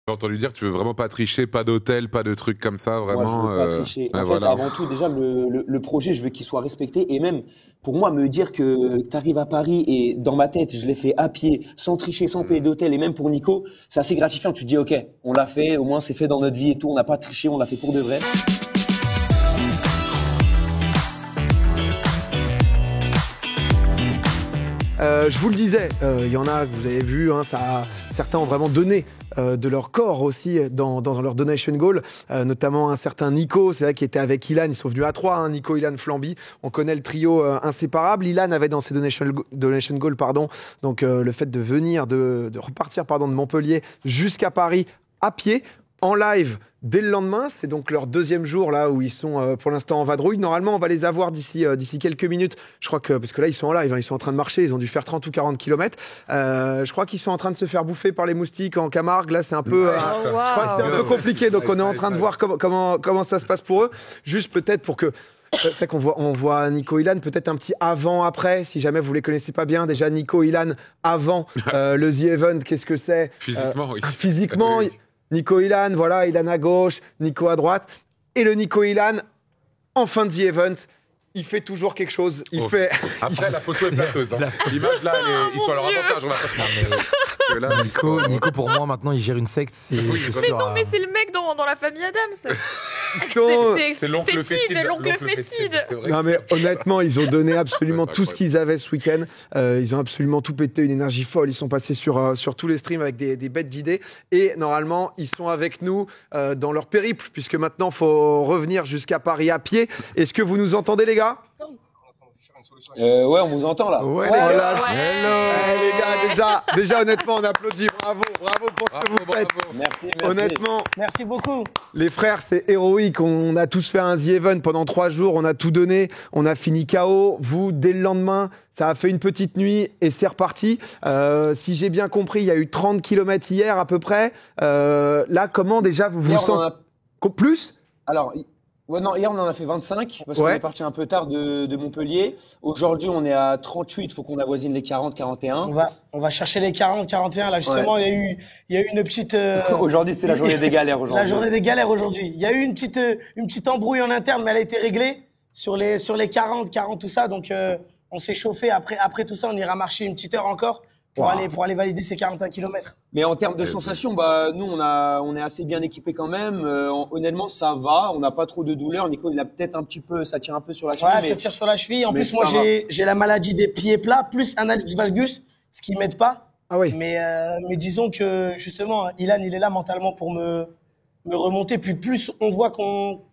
J'ai entendu dire que tu veux vraiment pas tricher, pas d'hôtel, pas de trucs comme ça, vraiment. Moi, je veux pas tricher. En fait, voilà. avant tout, déjà, le projet, je veux qu'il soit respecté. Et même, pour moi, me dire que tu arrives à Paris et dans ma tête, je l'ai fait à pied, sans tricher, sans payer d'hôtel, et même pour Nico, c'est assez gratifiant. Tu te dis, OK, on l'a fait, au moins c'est fait dans notre vie et tout, on n'a pas triché, on l'a fait pour de vrai. Je vous le disais, il y en a que vous avez vu, hein, certains ont vraiment donné de leur corps aussi dans leur donation goal, notamment un certain Nico, c'est vrai qui était avec Ilan, ils sont venus à 3, hein, Nico, Ilan, Flamby, on connaît le trio inséparable. Ilan avait dans ses donation goal, donc le fait de venir, de repartir de Montpellier jusqu'à Paris à pied, en live dès le lendemain. C'est donc leur deuxième jour là où ils sont pour l'instant en vadrouille. Normalement, on va les avoir d'ici quelques minutes. Je crois que, parce que là, ils sont en live, hein, ils sont en train de marcher, ils ont dû faire 30 ou 40 km. Je crois qu'ils sont en train de se faire bouffer par les moustiques en Camargue. Là, c'est un peu, je crois que c'est un peu compliqué. Donc, on est en train de voir comment ça se passe pour eux. Juste peut-être pour que... C'est vrai on voit Nico, Ilan, peut-être un petit avant-après, si jamais vous les connaissez pas bien. Déjà, Nico, Ilan, avant le The Event, qu'est-ce que c'est Physiquement, oui. Physiquement, Oui. Nico, Ilan, voilà, Ilan à gauche, Nico à droite. Et le Nico, Ilan, en fin de The Event, il fait toujours quelque chose. Après, la photo est flatteuse. Hein. L'image, là, ils sont à leur avantage. On va pas Nico, pour moi, maintenant, il gère une secte. Mais non, mais c'est le mec dans la famille Adams. C'est l'oncle fétide. L'oncle fétide. Non, mais honnêtement, ils ont donné absolument tout ce qu'ils avaient ce week-end. Ils ont absolument tout pété, une énergie folle. Ils sont passés sur tous les streams avec des bêtes d'idées. Et normalement, ils sont avec nous dans leur périple, puisque maintenant, il faut revenir jusqu'à Paris à pied. Est-ce que vous nous entendez, les gars ? Ouais, on vous entend là. Ouais, les gars, déjà, honnêtement, on applaudit. Bravo pour ce que vous faites. Merci. Honnêtement, Merci beaucoup. les frères, c'est héroïque. On a tous fait un The Event pendant 3 jours. On a tout donné. On a fini KO. Vous, dès le lendemain, ça a fait une petite nuit et c'est reparti. Si j'ai bien compris, il y a eu 30 km hier à peu près. Là, comment déjà vous vous sentez plus ? Alors, ouais, non, hier on en a fait 25 parce qu'on est parti un peu tard de Montpellier. Aujourd'hui, on est à 38, il faut qu'on avoisine les 40, 41. On va chercher les 40, 41. Là, justement, il y a eu une petite... Aujourd'hui, c'est la journée des galères aujourd'hui. La journée des galères aujourd'hui. Il y a eu une petite embrouille en interne, mais elle a été réglée sur les 40, tout ça. Donc, on s'est chauffé. Après tout ça, on ira marcher une petite heure encore pour aller valider ces 41 km. Mais en termes de sensations, nous, on est assez bien équipés quand même. Honnêtement, ça va. On n'a pas trop de douleur. Nico, il a peut-être un petit peu, ça tire un peu sur la cheville. Ouais, ça tire sur la cheville. En plus, moi, j'ai la maladie des pieds plats, plus un hallux valgus, ce qui m'aide pas. Ah oui. Mais disons que, justement, Ilan, il est là mentalement pour me remonter. Puis plus on voit qu'on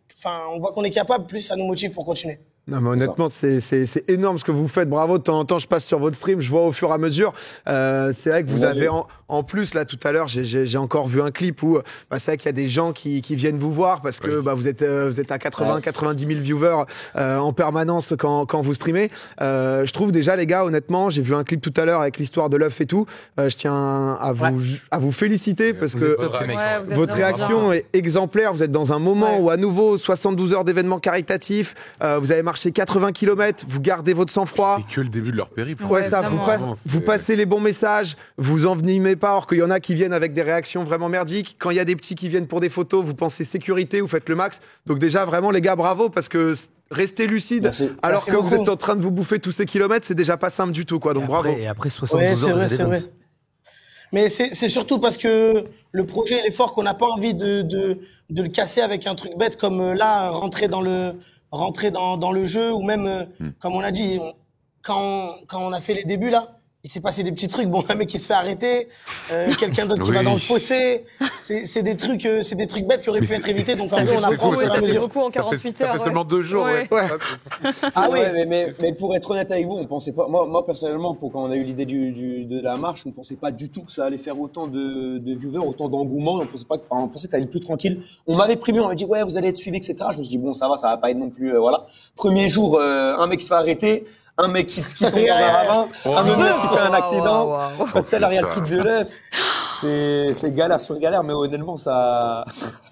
est capable, plus ça nous motive pour continuer. Non, mais honnêtement, c'est énorme ce que vous faites. Bravo. De temps en temps, je passe sur votre stream, je vois au fur et à mesure. C'est vrai que vous avez en plus, là, tout à l'heure, j'ai encore vu un clip où c'est vrai qu'il y a des gens qui viennent vous voir parce que vous êtes à 90 000 viewers en permanence quand vous streamez. Je trouve déjà, les gars, honnêtement, j'ai vu un clip tout à l'heure avec l'histoire de l'œuf et tout. Je tiens à vous féliciter parce que votre réaction est exemplaire. Vous êtes dans un moment où, à nouveau, 72 heures d'événements caritatifs, vous avez marché 80 km, vous gardez votre sang-froid. C'est que le début de leur périple. Vous passez les bons messages, vous envenimez pas, alors qu'il y en a qui viennent avec des réactions vraiment merdiques. Quand il y a des petits qui viennent pour des photos, vous pensez sécurité, vous faites le max. Donc déjà, vraiment, les gars, bravo, parce que restez lucides, alors que vous êtes en train de vous bouffer tous ces kilomètres, c'est déjà pas simple du tout, quoi. Donc bravo. Et après 72 heures, c'est vrai. Mais c'est surtout parce que le projet il est fort qu'on n'a pas envie de le casser avec un truc bête comme là, rentrer dans le jeu, ou même, comme on a dit, quand on a fait les débuts là, il s'est passé des petits trucs. Bon, un mec qui se fait arrêter, quelqu'un d'autre qui va dans le fossé. C'est des trucs bêtes qui auraient pu être évités. Donc, en fait, on apprend au fur et à mesure. Beaucoup en 48 heures. Ça fait seulement 2 jours. Mais pour être honnête avec vous, on pensait pas. Moi personnellement, quand on a eu l'idée de la marche, on pensait pas du tout que ça allait faire autant de viewers, autant d'engouement. On pensait que ça allait être plus tranquille. On m'avait prévenu, on m'a dit vous allez être suivi, etc. Je me suis dit ça va pas être non plus. Voilà. Premier jour, un mec se fait arrêter. un mec qui tombe dans un ravin, un autre mec qui fait un accident. Wow. Tout à l'heure, il y a le truc de l'œuf. C'est galère sur galère, mais honnêtement, ça.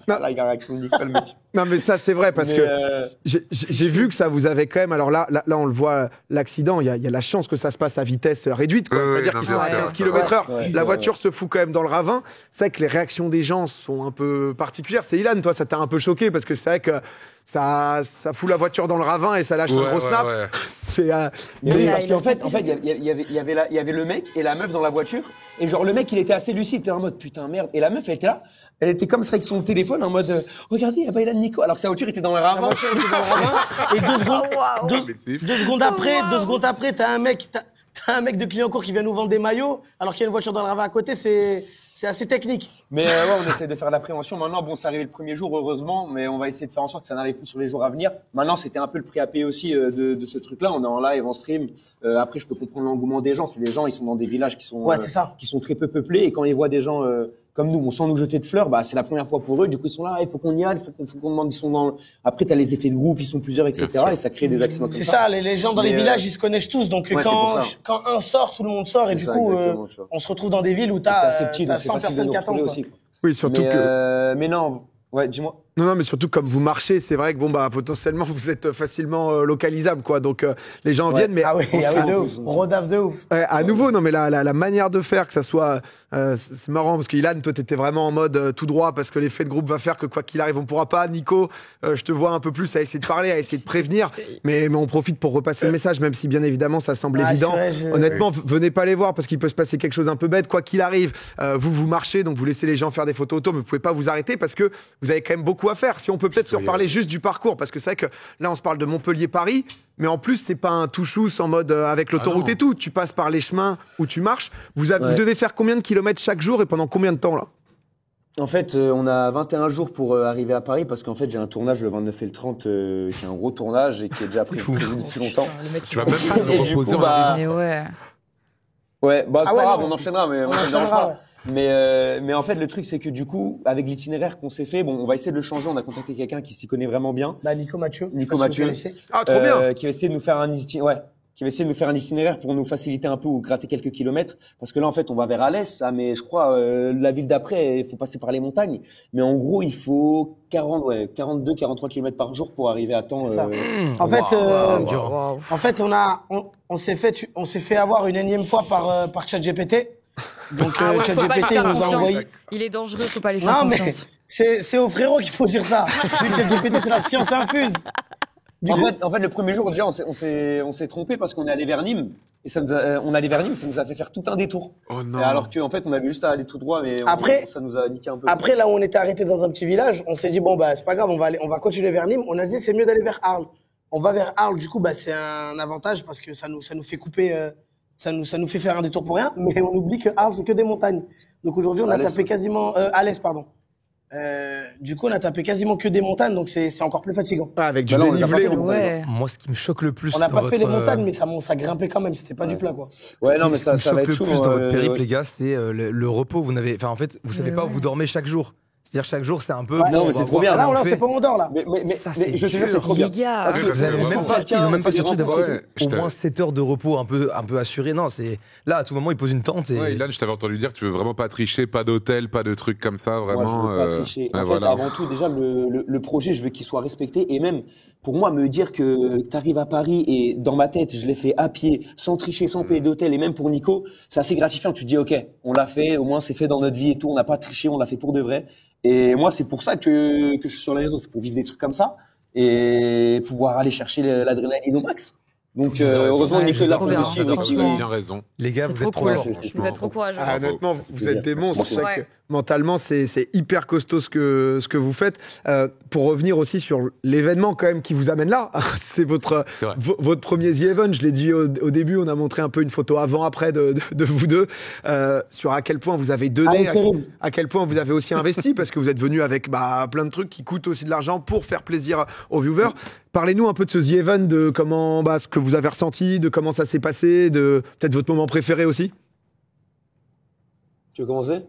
Là, il y a la réaction de Nicole, mec. Non, mais ça, c'est vrai, parce Mais, que j'ai vu que ça vous avait quand même. Alors là, on le voit, l'accident, il y a la chance que ça se passe à vitesse réduite, quoi. C'est-à-dire qu'ils sont à 15 km/h. Ouais, La ouais, voiture se fout quand même dans le ravin. C'est vrai que les réactions des gens sont un peu particulières. C'est Ilan, toi, ça t'a un peu choqué, parce que c'est vrai que ça fout la voiture dans le ravin et ça lâche un gros snap. Ouais. C'est, Mais Oui, parce il a qu'en fait, stoppé. il y avait le mec et la meuf dans la voiture. Et genre, le mec, il était assez lucide. Il était en mode, putain, merde. Et la meuf, elle était là. Elle était comme ça avec son téléphone en mode, regardez, il y a Baylan Nico. Alors que sa voiture était dans le La ravin. voiture était dans le ravin. Et Waouh. deux secondes après, t'as un mec de Clignancourt qui vient nous vendre des maillots, alors qu'il y a une voiture dans le ravin à côté, c'est assez technique. Mais ouais, on essaie de faire de la prévention. Maintenant, bon, c'est arrivé le premier jour, heureusement, mais on va essayer de faire en sorte que ça n'arrive plus sur les jours à venir. Maintenant, c'était un peu le prix à payer aussi de ce truc-là. On est en live, en stream. Après, je peux comprendre l'engouement des gens. C'est des gens, ils sont dans des villages qui sont, Ouais, c'est ça. qui sont très peu peuplés. Et quand ils voient des gens comme nous, sans nous jeter de fleurs, bah, c'est la première fois pour eux. Du coup, ils sont là, il faut qu'on y aille, il faut qu'on demande. Ils sont dans. Après, t'as les effets de groupe, ils sont plusieurs, etc. Bien sûr. Et ça crée des accidents comme C'est ça. ça, les gens dans les Mais, villages, ils se connaissent tous. Donc ouais, c'est pour ça. quand un sort, tout le monde sort. Et C'est du ça, coup, exactement, tu vois. on se retrouve dans des villes où C'est assez t'as petit, donc c'est 100 facile de personnes nous qui retrouver attendent. quoi. aussi. oui, surtout que. Mais non, ouais, dis-moi. Non, mais surtout comme vous marchez, c'est vrai que bon bah potentiellement vous êtes facilement localisable, quoi. Donc les gens viennent, mais Ah oui, de en ouf. plus. Rodaf de ouf. à nouveau, non mais la manière de faire, que ça soit, c'est marrant parce que Ilan, toi t'étais vraiment en mode tout droit parce que l'effet de groupe va faire que quoi qu'il arrive on pourra pas. Nico, je te vois un peu plus à essayer de parler, à essayer de prévenir, mais on profite pour repasser le message, même si bien évidemment ça semble évident. C'est vrai, Honnêtement, venez pas les voir parce qu'il peut se passer quelque chose un peu bête. Quoi qu'il arrive, vous marchez, donc vous laissez les gens faire des photos autour, mais vous pouvez pas vous arrêter parce que vous avez quand même beaucoup à faire. Si on peut peut-être se reparler juste du parcours, parce que c'est vrai que là on se parle de Montpellier-Paris, mais en plus c'est pas un tout-chousse en mode avec l'autoroute et tout. Tu passes par les chemins où tu marches. Vous devez faire combien de kilomètres chaque jour et pendant combien de temps là? En fait, on a 21 jours pour arriver à Paris parce qu'en fait, j'ai un tournage le 29 et le 30 qui est un gros tournage et qui est déjà prévu depuis longtemps. Tu vas même pas Et te du reposer coup, en bah, Mais ouais. ouais, bah, c'est Ah pas ouais, grave, non. on enchaînera, mais On moi, ça me dérange enchaînera, pas. ouais. Mais en fait, le truc, c'est que du coup, avec l'itinéraire qu'on s'est fait, bon, on va essayer de le changer. On a contacté quelqu'un qui s'y connaît vraiment bien. Bah, Nico Mathieu. Nico Je sais pas si vous Mathieu. connaissez. Ah, trop bien. Qui va essayer de nous faire un itinéraire pour nous faciliter un peu ou gratter quelques kilomètres. Parce que là, en fait, on va vers Alès, ça, mais je crois, la ville d'après, il faut passer par les montagnes. Mais en gros, il faut 42, 43 kilomètres par jour pour arriver à temps. C'est ça. En fait, Wow. En fait, on s'est fait avoir une énième fois par ChatGPT. Donc Ah ouais, faut pas lui ChatGPT faire nous a confiance. envoyé. Il est dangereux, faut pas lui faire Non mais confiance. c'est aux frérots qu'il faut dire ça. Lui, ChatGPT, c'est la science infuse. En fait, le premier jour, déjà, on s'est trompé parce qu'on est allé vers Nîmes. Et ça on est allé vers Nîmes, ça nous a fait faire tout un détour. Oh non. Et alors qu'en fait, on avait juste à aller tout droit, mais Après- ça nous a niqué un peu. Après, là où on était arrêté dans un petit village, on s'est dit bon bah c'est pas grave, on va continuer vers Nîmes. On a dit c'est mieux d'aller vers Arles. On va vers Arles, du coup bah c'est un avantage parce que ça nous fait couper, ça nous fait faire un détour pour rien. Mais on oublie que Arles c'est que des montagnes. Donc aujourd'hui on a Alès, tapé quasiment Alès pardon. Du coup on a tapé quasiment que des montagnes, donc c'est encore plus fatigant. Ah, avec du Bah là, on les a pas dénivelé. fait, Ouais. Moi, ce qui me choque le plus On n'a dans pas fait les votre, montagnes, mais ça grimpait quand même. C'était pas du plat quoi. Ouais, non, mais ce qui me ça va choque être chaud. le plus dans votre périple, ouais. les gars, c'est le repos. Vous n'avez, enfin, en fait, vous savez Mais pas où ouais. vous dormez chaque jour. C'est-à-dire chaque jour, c'est un peu. Ouais. Non, on mais va c'est trop voir bien. Là comment on on sait fait. pas où on dort là. Ça, mais c'est je te jure, dur. c'est trop bien. Les gars. Parce que Vous avez Ouais, même ouais, pas, ils ont même pas ce truc d'avoir Ouais, je au t'avais- moins 7 heures de repos un peu assuré. Non, c'est là à tout moment ils posent une tente et Ouais, Ilan, je t'avais entendu dire que tu veux vraiment pas tricher, pas d'hôtel, pas de trucs comme ça, Moi, vraiment. je veux pas tricher. En ouais, fait, voilà. avant tout, déjà, le projet, je veux qu'il soit respecté. Et même, pour moi, me dire que tu arrives à Paris et dans ma tête, je l'ai fait à pied, sans tricher, sans payer d'hôtel, et même pour Nico, c'est assez gratifiant. Tu te dis, OK, on l'a fait, au moins c'est fait dans notre vie et tout, on n'a pas triché, on l'a fait pour de vrai. Et moi, c'est pour ça que je suis sur les réseaux, c'est pour vivre des trucs comme ça et pouvoir aller chercher l'adrénaline au max. Donc, Vous avez raison. heureusement, Ouais, Nico c'est est là trop pour bien. me suivre. et Vous qui- avez bien raison. les gars, C'est vous trop êtes trop cool. forts. Vous êtes trop courageux. Ah, honnêtement, vous êtes des monstres. Je sais Ouais. que mentalement, c'est hyper costaud ce que vous faites. Pour revenir aussi sur l'événement quand même qui vous amène là, c'est votre C'est vrai. votre premier The Event. Je l'ai dit au début, on a montré un peu une photo avant-après de vous deux sur à quel point vous avez Ah, donné, terrible. à quel point vous avez aussi investi parce que vous êtes venu avec plein de trucs qui coûtent aussi de l'argent pour faire plaisir aux viewers. Parlez-nous un peu de ce The Event, de comment ce que vous avez ressenti, de comment ça s'est passé, de peut-être votre moment préféré aussi. Tu veux commencer?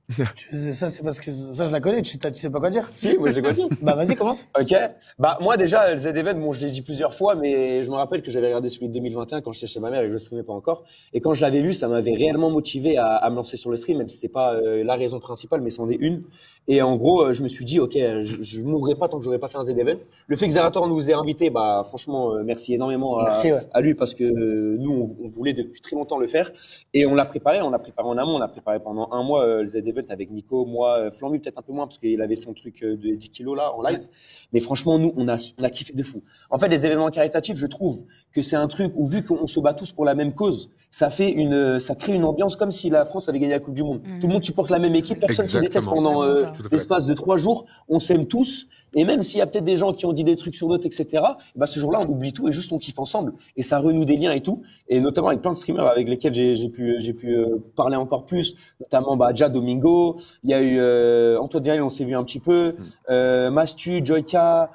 Ça, c'est parce que ça, je la connais. Tu sais pas quoi dire? Si, moi j'ai quoi dire. Bah, vas-y, commence. Ok. Bah moi déjà le Z-Event, bon je l'ai dit plusieurs fois, mais je me rappelle que j'avais regardé celui de 2021 quand j'étais chez ma mère et que je streamais pas encore. Et quand je l'avais vu, ça m'avait réellement motivé à me lancer sur le stream, même si c'était pas la raison principale, mais c'en est une. Et en gros, je me suis dit ok, je mourrai pas tant que j'aurais pas fait un Z-Event. Le fait que Zerator nous ait invités, bah franchement merci énormément à lui parce que nous on voulait depuis très longtemps le faire et on l'a préparé en amont, on l'a préparé pendant un mois le Z-Event avec Nico, moi, Flamby peut-être un peu moins parce qu'il avait son truc de 10 kilos là en live. Mais franchement, nous, on a kiffé de fou. En fait, les événements caritatifs, je trouve que c'est un truc où vu qu'on se bat tous pour la même cause, ça crée une ambiance comme si la France avait gagné la Coupe du Monde. Tout le monde supporte la même équipe, personne se déteste pendant l'espace de 3 jours. On s'aime tous. Et même s'il y a peut-être des gens qui ont dit des trucs sur d'autres, etc., bah, ce jour-là, on oublie tout et juste on kiffe ensemble. Et ça renoue des liens et tout. Et notamment avec plein de streamers avec lesquels j'ai pu parler encore plus. Notamment, Ja Domingo. Il y a eu, Antoine Diallo, on s'est vu un petit peu. Mastu, Joyka,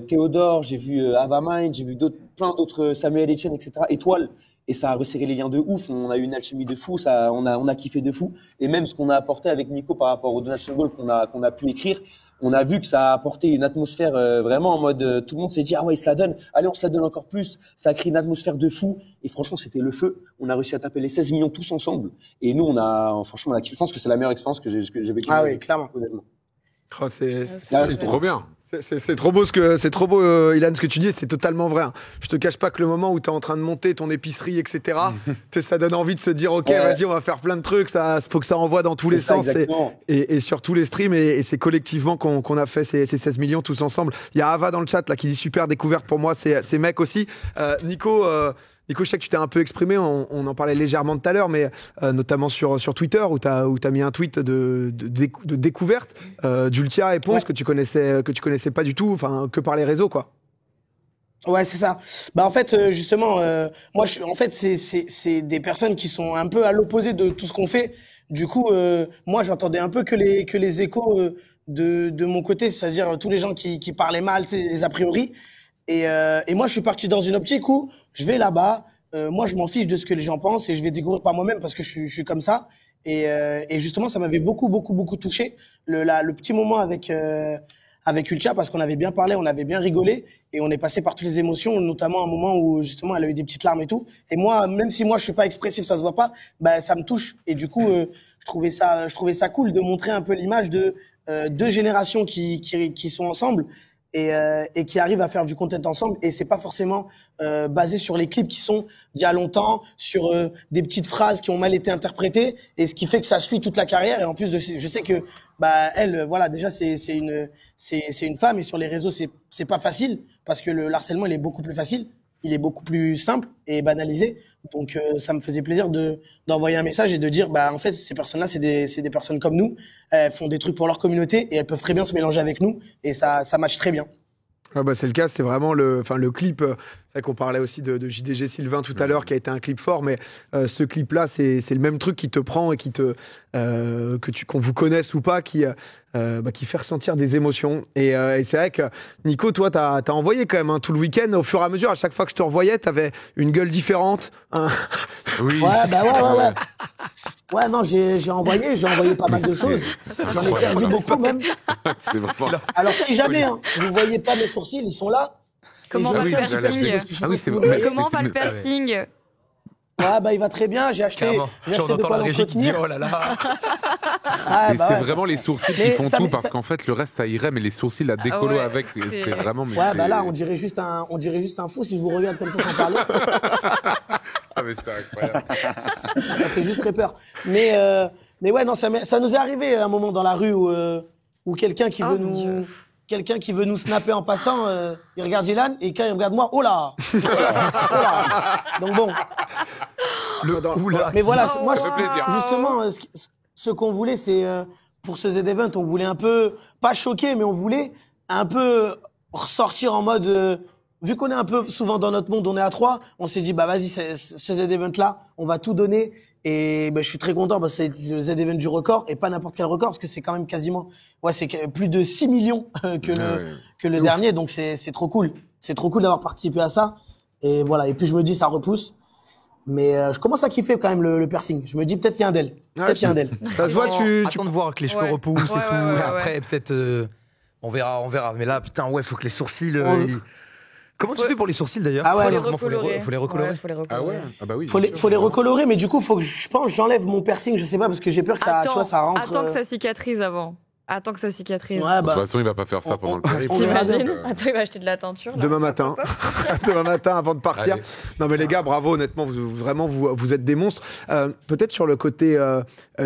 Théodore, j'ai vu Avamind, j'ai vu plein d'autres, Samuel Etienne, etc. Étoile. Et ça a resserré les liens de ouf. On a eu une alchimie de fou. On a kiffé de fou. Et même ce qu'on a apporté avec Nico par rapport au Donation Goal qu'on a pu écrire, on a vu que ça a apporté une atmosphère vraiment en mode tout le monde s'est dit ah ouais il se la donne, allez on se la donne encore plus, ça a créé une atmosphère de fou et franchement c'était le feu. On a réussi à taper les 16 millions tous ensemble et nous franchement je pense que c'est la meilleure expérience que j'ai vécue. Ah oui, clairement. Honnêtement. Oh, C'est trop bien. C'est trop beau Ilan, ce que tu dis, c'est totalement vrai. Je te cache pas que le moment où tu es en train de monter ton épicerie, etc., ça donne envie de se dire, ok, vas-y, on va faire plein de trucs, faut que ça envoie dans tous les sens et sur tous les streams et c'est collectivement qu'on a fait ces 16 millions tous ensemble. Il y a Ava dans le chat là qui dit super découverte pour moi, c'est mec aussi. Nico, je sais que tu t'es un peu exprimé, on en parlait légèrement tout à l'heure, mais notamment sur Twitter où t'as mis un tweet de découverte d'Ultia et Ponce que tu connaissais pas du tout, enfin que par les réseaux quoi. Ouais, c'est ça. Bah en fait justement moi c'est des personnes qui sont un peu à l'opposé de tout ce qu'on fait. Du coup moi j'entendais un peu que les échos de mon côté, c'est-à-dire tous les gens qui parlaient mal, les a priori. Et moi, je suis parti dans une optique où je vais là-bas, moi, je m'en fiche de ce que les gens pensent et je vais découvrir par moi-même parce que je suis comme ça. Et justement, ça m'avait beaucoup touché le petit moment avec Ultia parce qu'on avait bien parlé, on avait bien rigolé et on est passé par toutes les émotions, notamment un moment où justement elle a eu des petites larmes et tout. Et moi, même si moi je suis pas expressif, ça se voit pas, bah ça me touche. Et du coup, je trouvais ça cool de montrer un peu l'image de 2 générations qui sont ensemble. Et qui arrivent à faire du content ensemble et c'est pas forcément basé sur les clips qui sont d'il y a longtemps, sur des petites phrases qui ont mal été interprétées et ce qui fait que ça suit toute la carrière et en plus je sais que elle voilà déjà c'est une femme et sur les réseaux c'est pas facile parce que le harcèlement il est beaucoup plus facile, il est beaucoup plus simple et banalisé. Donc ça me faisait plaisir d'envoyer un message et de dire en fait ces personnes-là c'est des personnes comme nous, elles font des trucs pour leur communauté et elles peuvent très bien se mélanger avec nous et ça match très bien. Ah bah c'est le cas, c'est vraiment le clip. C'est vrai qu'on parlait aussi de JDG Sylvain tout à l'heure, qui a été un clip fort, mais ce clip-là, c'est le même truc qui te prend et qu'on vous connaisse ou pas, qui fait ressentir des émotions. Et c'est vrai que Nico, toi, t'as envoyé quand même tout le week-end. Au fur et à mesure, à chaque fois que je te revoyais, t'avais une gueule différente. Oui. Ouais. Ouais, non, j'ai envoyé pas mal de choses. J'en ai perdu beaucoup même. C'est vraiment... Alors si jamais vous voyez pas mes sourcils, ils sont là. Comment va le piercing Comment va le piercing? Ouais, il va très bien. J'ai acheté de quoi l'entretenir. Oh là là. C'est vraiment les sourcils qui font tout parce qu'en fait le reste ça irait, mais les sourcils la décolo avec c'est vraiment. Là on dirait juste un fou si je vous regarde comme ça sans parler. Ah mais c'était incroyable. Ça fait juste très peur. Mais ouais non ça nous est arrivé à un moment dans la rue où quelqu'un qui veut nous snapper en passant, il regarde Ilan et quand il regarde moi, oh là. Donc bon. Mais voilà, moi, ça fait plaisir. Justement, ce qu'on voulait, c'est pour ce Z-Event, on voulait un peu, pas choquer, mais on voulait un peu ressortir en mode, vu qu'on est un peu souvent dans notre monde, on est à 3, on s'est dit, vas-y, ce Z-Event-là, on va tout donner. Et je suis très content parce que c'est le Z-Event du record et pas n'importe quel record parce que c'est quand même quasiment, c'est plus de 6 millions que le dernier. Donc c'est trop cool. C'est trop cool d'avoir participé à ça. Et voilà. Et puis je me dis, ça repousse. Mais je commence à kiffer quand même le piercing. Je me dis peut-être qu'il y a un d'elle. Peut-être qu'il y a un d'elle. Ça se voit, Attends de voir que les cheveux repoussent et tout. Après, peut-être, on verra. Mais là, putain, faut que les sourcils. Comment tu fais pour les sourcils d'ailleurs? Ah ouais, faut les recolorer. Ah ouais. Ah bah oui. Faut les recolorer, mais du coup, je pense que j'enlève mon piercing, je sais pas, parce que j'ai peur que ça, tu vois, ça rentre. Attends que ça cicatrise avant. Attends que ça cicatrise. De toute façon, il va pas faire ça pendant le périple. T'imagines? Attends, il va acheter de la teinture. Là. Demain matin. Demain matin, avant de partir. Allez. Non, mais les gars, bravo, honnêtement, vous êtes des monstres. Peut-être sur le côté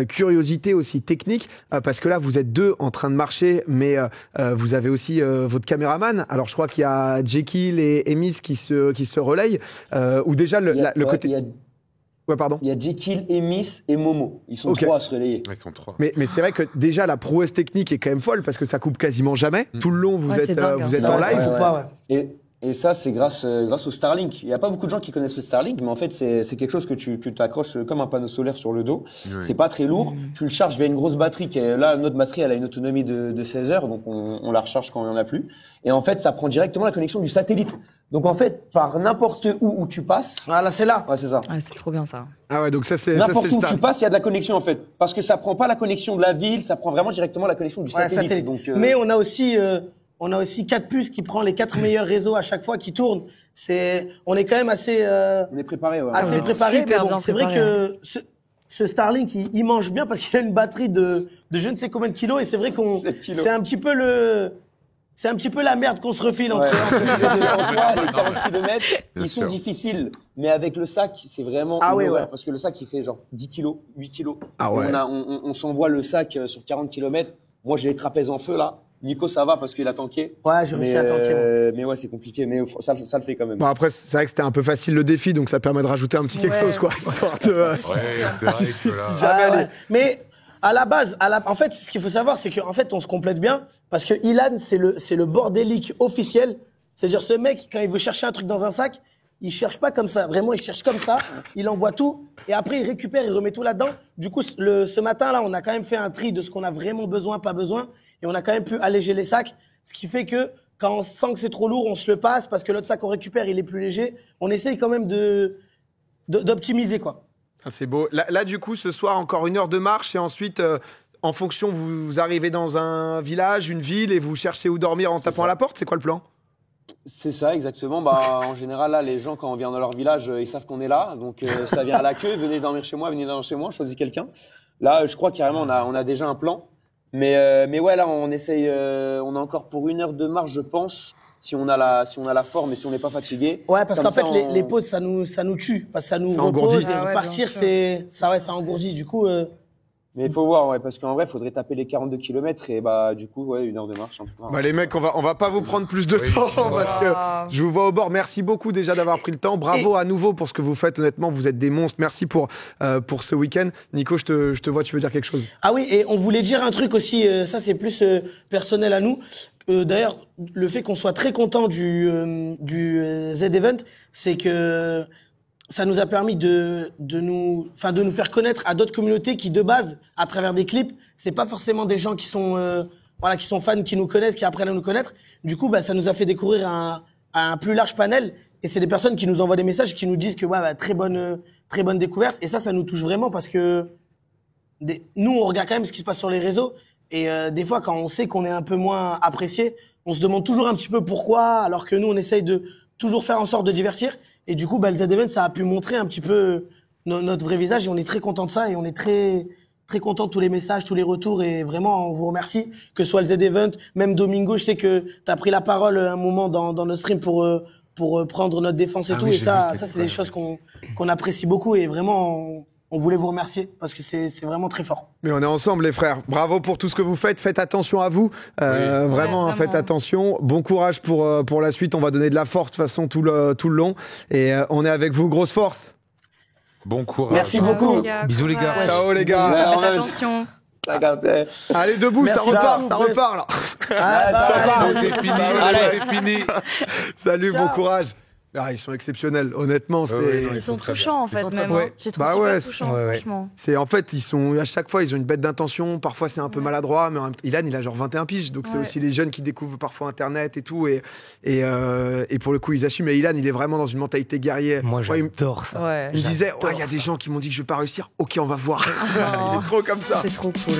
curiosité aussi technique, parce que là, vous êtes deux en train de marcher, mais vous avez aussi votre caméraman. Alors, je crois qu'il y a Jekyll et Emis qui se relayent. Ou déjà, le côté. Ouais, pardon. Il y a Jekyll, Emis et Momo. Ils sont 3 à se relayer. Ils sont 3. Mais c'est vrai que déjà la prouesse technique est quand même folle parce que ça coupe quasiment jamais. Tout le long, vous êtes en live. Ou pas, Et ça, c'est grâce au Starlink. Il n'y a pas beaucoup de gens qui connaissent le Starlink, mais en fait, c'est quelque chose que tu t'accroches comme un panneau solaire sur le dos. Oui. C'est pas très lourd. Tu le charges via une grosse batterie. Là, notre batterie, elle a une autonomie de 16 heures, donc on la recharge quand il n'y en a plus. Et en fait, ça prend directement la connexion du satellite. Donc en fait, par n'importe où tu passes. Ah là, c'est là. Ouais, c'est ça. Ouais, c'est trop bien ça. Ah ouais, donc ça c'est n'importe où tu passes, il y a de la connexion en fait, parce que ça prend pas la connexion de la ville, ça prend vraiment directement la connexion du satellite. Donc, mais on a aussi 4 puces qui prend les 4 meilleurs réseaux à chaque fois qui tournent. On est quand même assez. On est préparé. Ouais. Assez préparé. Mais bon, c'est vrai que hein. ce Starlink, il mange bien parce qu'il a une batterie de je ne sais combien de kilos, et c'est vrai c'est un petit peu la merde qu'on se refile entre les 40 km. Ils sont difficiles, mais avec le sac, c'est vraiment parce que le sac il fait genre 10 kilos, 8 kilos. Ah ouais. On s'envoie le sac sur 40 km. Moi, j'ai les trapèzes en feu là. Nico, ça va parce qu'il a tanké. Ouais, j'ai réussi à tanker. Mais ouais, c'est compliqué, mais ça le fait quand même. Bon, après, c'est vrai que c'était un peu facile le défi, donc ça permet de rajouter un petit quelque chose, quoi. Histoire de. C'est vrai que là. Mais à la base, en fait, ce qu'il faut savoir, c'est qu'en fait, on se complète bien parce que Ilan, c'est le bordélique officiel. C'est-à-dire, ce mec, quand il veut chercher un truc dans un sac, il cherche pas comme ça. Vraiment, il cherche comme ça. Il envoie tout. Et après, il récupère, il remet tout là-dedans. Du coup, ce matin-là, on a quand même fait un tri de ce qu'on a vraiment besoin, pas besoin. Et on a quand même pu alléger les sacs. Ce qui fait que quand on sent que c'est trop lourd, on se le passe parce que l'autre sac qu'on récupère, il est plus léger. On essaye quand même d'optimiser, quoi. Ah, c'est beau. Là, du coup, ce soir, encore 1 heure de marche et ensuite, en fonction, vous arrivez dans un village, une ville et vous cherchez où dormir en tapant à la porte. C'est quoi le plan ? C'est ça, exactement. En général, là, les gens, quand on vient dans leur village, ils savent qu'on est là. Donc, ça vient à la queue. Venez dormir chez moi, choisis quelqu'un. Là, je crois carrément, on a déjà un plan. Mais ouais, là, on essaye, on a encore pour 1 heure de marche, je pense. Si on a la forme et si on n'est pas fatigué. Ouais, parce qu'en fait, les pauses, ça nous tue. Parce que ça nous repose. Et partir, ça engourdit. Du coup, mais il faut voir, parce qu'en vrai, il faudrait taper les 42 km et du coup, 1 heure de marche. En tout cas. Les mecs, on va pas vous prendre plus de temps parce que je vous vois au bord. Merci beaucoup déjà d'avoir pris le temps. Bravo à nouveau pour ce que vous faites. Honnêtement, vous êtes des monstres. Merci pour ce week-end. Nico, je te vois, tu veux dire quelque chose? Ah oui, et on voulait dire un truc aussi. Ça, c'est plus personnel à nous. D'ailleurs, le fait qu'on soit très content du Z-Event, c'est que ça nous a permis de nous faire connaître à d'autres communautés qui, de base, à travers des clips, c'est pas forcément des gens qui sont fans, qui nous connaissent, qui apprennent à nous connaître. Du coup, ça nous a fait découvrir un plus large panel. Et c'est des personnes qui nous envoient des messages, qui nous disent que très bonne découverte. Et ça nous touche vraiment parce que nous, on regarde quand même ce qui se passe sur les réseaux. Et des fois, quand on sait qu'on est un peu moins apprécié, on se demande toujours un petit peu pourquoi, alors que nous, on essaye de toujours faire en sorte de divertir. Et du coup, le Z-Event, ça a pu montrer un petit peu notre vrai visage et on est très content de ça et on est très, très content de tous les messages, tous les retours et vraiment, on vous remercie. Que ce soit le Z-Event, même Domingo, je sais que tu as pris la parole un moment dans notre stream pour prendre notre défense et tout. Et ça, c'est des choses qu'on apprécie beaucoup et vraiment, on voulait vous remercier parce que c'est vraiment très fort. Mais on est ensemble, les frères. Bravo pour tout ce que vous faites. Faites attention à vous. Vraiment, faites attention. Bon courage pour la suite. On va donner de la force de toute façon tout le long. Et on est avec vous. Grosse force. Bon courage. Merci beaucoup. Bisous, les gars. Ciao, les gars. Faites attention. Allez, debout, merci, ça repart là. C'est fini. Salut, bon courage. Ils sont exceptionnels, honnêtement. Ils sont touchants en fait, même. J'ai trouvé super touchants, franchement. En fait, à chaque fois, ils ont une bête d'intention. Parfois, c'est un peu maladroit, mais en même temps, Ilan, il a genre 21 piges. Donc, c'est aussi les jeunes qui découvrent parfois Internet et tout. Et pour le coup, ils assument. Et Ilan, il est vraiment dans une mentalité guerrière. Moi, j'adore ça. Il me disait, il y a des gens qui m'ont dit que je vais pas réussir. Ok, on va voir. Il est trop comme ça. C'est trop cool.